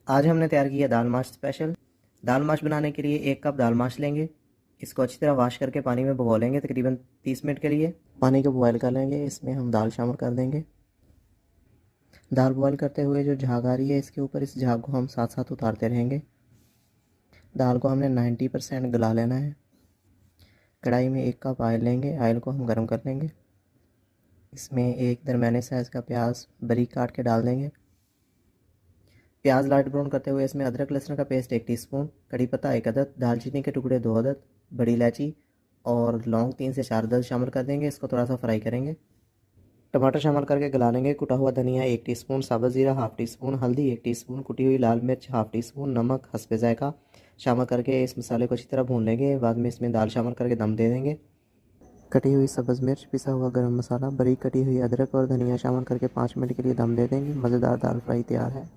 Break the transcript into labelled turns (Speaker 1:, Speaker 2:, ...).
Speaker 1: आज हमने तैयार किया दाल माश स्पेशल। दाल माश बनाने के लिए 1 कप दाल माश लेंगे। इसको अच्छी तरह वॉश करके पानी में भिगो लेंगे तकरीबन 30 मिनट के लिए। पानी को बॉयल कर लेंगे, इसमें हम दाल शामिल कर देंगे। दाल बॉयल करते हुए जो झाग आ रही है इसके ऊपर, इस झाग को हम साथ साथ उतारते रहेंगे। दाल को हमने 90% गला लेना है। कढ़ाई में 1 कप ऑयल लेंगे, ऑयल को हम गर्म कर लेंगे। इसमें एक दरमियाने साइज़ का प्याज बारीक काट के डाल देंगे। प्याज लाइट ब्राउन करते हुए इसमें अदरक लहसुन का पेस्ट 1 टीस्पून, कड़ी पत्ता 1 अदद, दालचीनी के टुकड़े 2 अदद, बड़ी इलायची और लौंग 3 से 4 अदद शामिल कर देंगे। इसको थोड़ा सा फ्राई करेंगे। टमाटर शामिल करके गला लेंगे। कुटा हुआ धनिया 1 टीस्पून, साबुत ज़ीरा हाफ़ टीस्पून, हल्दी 1 टीस्पून, कुटी हुई लाल मिर्च हाफ़ टीस्पून, नमक हस्बे जायका शामिल करके इस मसाले को अच्छी तरह भून लेंगे। बाद में इसमें दाल शामिल करके दम दे देंगे। कटी हुई सब्ज़ मिर्च, पिसा हुआ गरम मसाला, बारीक कटी हुई अदरक और धनिया शामिल करके 5 मिनट के लिए दम दे देंगे। मज़ेदार दाल फ्राई तैयार है।